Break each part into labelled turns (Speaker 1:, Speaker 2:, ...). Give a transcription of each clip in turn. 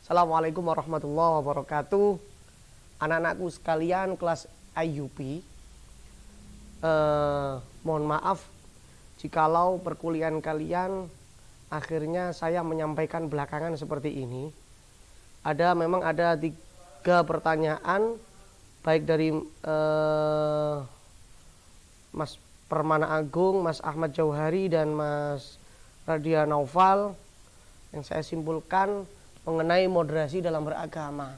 Speaker 1: Assalamualaikum warahmatullahi wabarakatuh. Anak-anakku sekalian kelas IUP, mohon maaf jikalau perkuliahan kalian akhirnya saya menyampaikan belakangan seperti ini. Memang ada 3 pertanyaan, baik dari Mas Permana Agung, Mas Ahmad Jauhari, dan Mas Radia Naufal, yang saya simpulkan mengenai moderasi dalam beragama.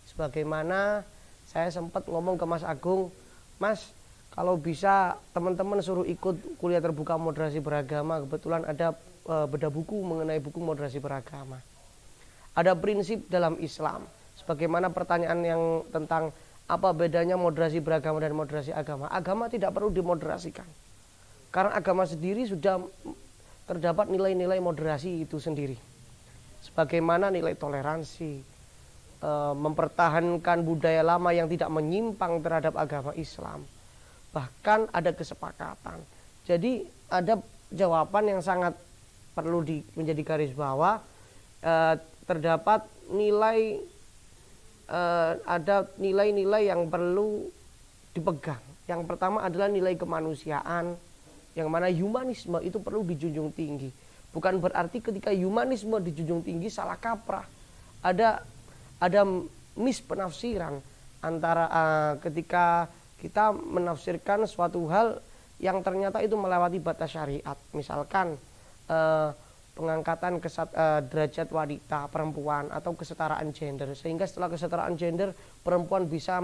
Speaker 1: Sebagaimana saya sempat ngomong ke Mas Agung, Mas, kalau bisa teman-teman suruh ikut kuliah terbuka moderasi beragama. Kebetulan ada bedah buku mengenai buku moderasi beragama. Ada prinsip dalam Islam, sebagaimana pertanyaan yang tentang apa bedanya moderasi beragama dan moderasi agama. Agama tidak perlu dimoderasikan, karena agama sendiri sudah terdapat nilai-nilai moderasi itu sendiri, sebagaimana nilai toleransi, mempertahankan budaya lama yang tidak menyimpang terhadap agama Islam. Bahkan ada kesepakatan. Jadi ada jawaban yang sangat perlu menjadi garis bawah. Terdapat ada nilai-nilai yang perlu dipegang. Yang pertama adalah nilai kemanusiaan, yang mana humanisme itu perlu dijunjung tinggi. Bukan berarti ketika humanisme dijunjung tinggi salah kaprah. Ada mispenafsiran antara ketika kita menafsirkan suatu hal yang ternyata itu melewati batas syariat. Misalkan pengangkatan derajat wanita, perempuan, atau kesetaraan gender, sehingga setelah kesetaraan gender perempuan bisa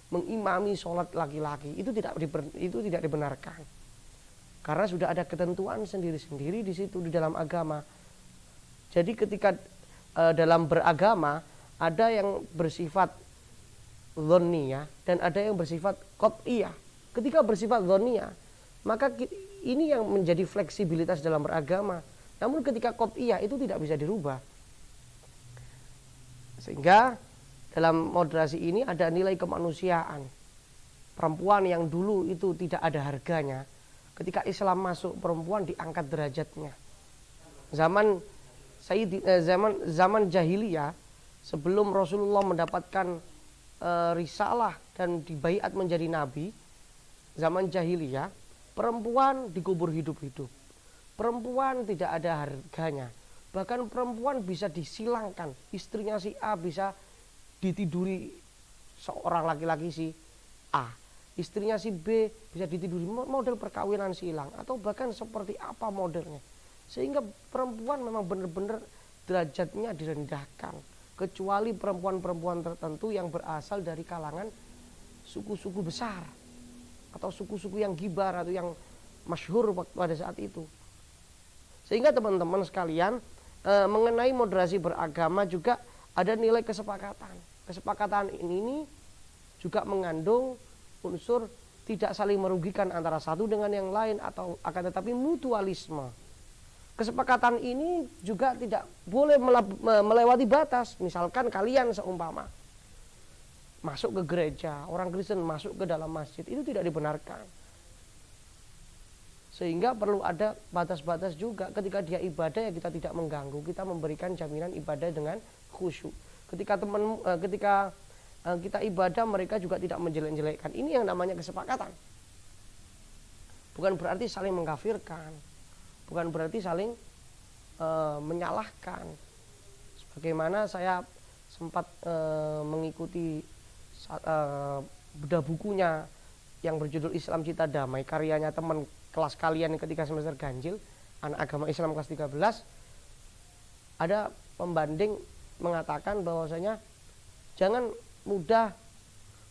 Speaker 1: mengimami sholat laki-laki. Itu tidak dibenarkan. Karena sudah ada ketentuan sendiri-sendiri di situ di dalam agama. Jadi ketika dalam beragama ada yang bersifat dhonniyah dan ada yang bersifat qat'iyah. Ketika bersifat dhonniyah, maka ini yang menjadi fleksibilitas dalam beragama. Namun ketika qat'iyah itu tidak bisa dirubah. Sehingga dalam moderasi ini ada nilai kemanusiaan. Perempuan yang dulu itu tidak ada harganya, ketika Islam masuk, perempuan diangkat derajatnya. Zaman jahiliyah, sebelum Rasulullah mendapatkan risalah dan dibaiat menjadi nabi, zaman jahiliyah perempuan dikubur hidup-hidup. Perempuan tidak ada harganya. Bahkan perempuan bisa disilangkan. Istrinya si A bisa ditiduri seorang laki-laki si A. Istrinya si B bisa ditiduri, model perkawinan silang, atau bahkan seperti apa modelnya. Sehingga perempuan memang benar-benar derajatnya direndahkan, kecuali perempuan-perempuan tertentu yang berasal dari kalangan suku-suku besar atau suku-suku yang gibar atau yang masyhur pada saat itu. Sehingga teman-teman sekalian, mengenai moderasi beragama juga ada nilai kesepakatan. Kesepakatan ini juga mengandung unsur tidak saling merugikan antara satu dengan yang lain, atau akan tetapi mutualisme. Kesepakatan ini juga tidak boleh melewati batas. Misalkan kalian seumpama masuk ke gereja, orang Kristen masuk ke dalam masjid, itu tidak dibenarkan. Sehingga perlu ada batas-batas juga. Ketika dia ibadah ya kita tidak mengganggu, kita memberikan jaminan ibadah dengan khusyuk. Ketika kita ibadah, mereka juga tidak menjelek-jelekkan. Ini yang namanya kesepakatan. Bukan berarti saling mengkafirkan, bukan berarti saling menyalahkan. Sebagaimana saya sempat mengikuti bedah bukunya yang berjudul Islam Cita Damai, karyanya teman kelas kalian ketika semester ganjil, anak agama Islam kelas 13. Ada pembanding mengatakan bahwasanya jangan mudah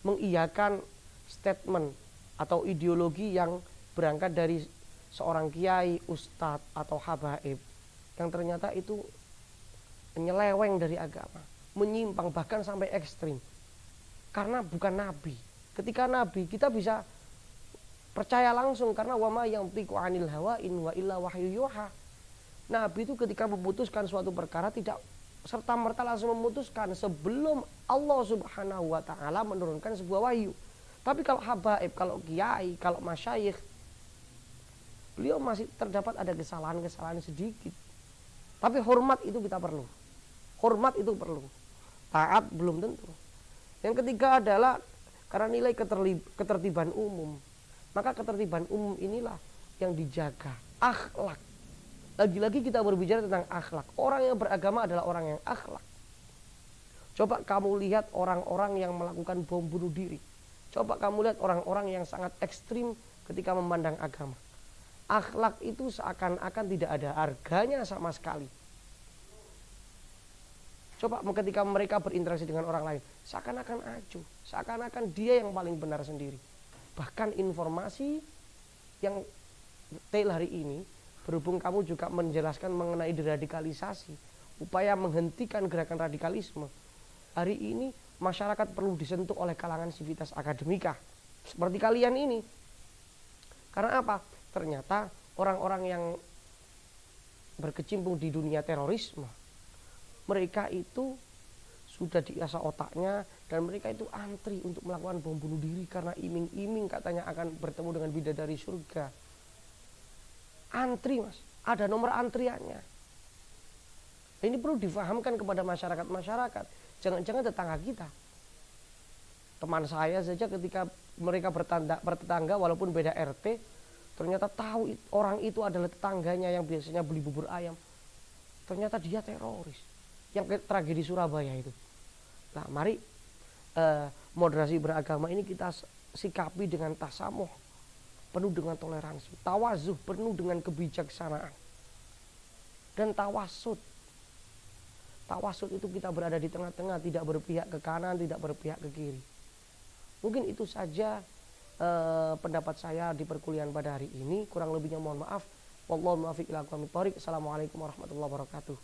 Speaker 1: mengiyakan statement atau ideologi yang berangkat dari seorang kiai, ustadz, atau habaib yang ternyata itu menyeleweng dari agama, menyimpang bahkan sampai ekstrim. Karena bukan nabi. Ketika nabi kita bisa percaya langsung, karena wama yang tiku anil hawa in wa illa wahyu yuha. Nabi itu ketika memutuskan suatu perkara tidak serta-merta langsung memutuskan sebelum Allah Subhanahu wa ta'ala menurunkan sebuah wahyu. Tapi kalau habaib, kalau kiai, kalau masyayikh, beliau masih terdapat ada kesalahan-kesalahan sedikit. Tapi hormat itu kita perlu. Hormat itu perlu, taat belum tentu. Yang ketiga adalah karena nilai ketertiban umum. Maka ketertiban umum inilah yang dijaga, akhlak. Lagi-lagi kita berbicara tentang akhlak. Orang yang beragama adalah orang yang akhlak. Coba kamu lihat orang-orang yang melakukan bom bunuh diri. Coba kamu lihat orang-orang yang sangat ekstrim ketika memandang agama. Akhlak itu seakan-akan tidak ada harganya sama sekali. Coba ketika mereka berinteraksi dengan orang lain, seakan-akan acuh, seakan-akan dia yang paling benar sendiri. Bahkan informasi yang detail hari ini, berhubung kamu juga menjelaskan mengenai deradikalisasi, upaya menghentikan gerakan radikalisme. Hari ini masyarakat perlu disentuh oleh kalangan sivitas akademika seperti kalian ini. Karena apa? Ternyata orang-orang yang berkecimpung di dunia terorisme, mereka itu sudah diasah otaknya dan mereka itu antri untuk melakukan bom bunuh diri karena iming-iming katanya akan bertemu dengan bidadari surga. Antri mas, ada nomor antriannya. Ini perlu difahamkan kepada masyarakat. Jangan-jangan tetangga kita, teman saya saja ketika mereka bertetangga walaupun beda RT, ternyata tahu orang itu adalah tetangganya yang biasanya beli bubur ayam. Ternyata dia teroris. Yang tragedi Surabaya itu. Nah mari moderasi beragama ini kita sikapi dengan tasamuh, penuh dengan toleransi, tawazuh penuh dengan kebijaksanaan, dan tawasud. Tawasud itu kita berada di tengah-tengah, tidak berpihak ke kanan, tidak berpihak ke kiri. Mungkin itu saja pendapat saya di perkuliahan pada hari ini. Kurang lebihnya mohon maaf. Wallahu muwaffiq ila aqwamit thoriq. Assalamualaikum warahmatullahi wabarakatuh.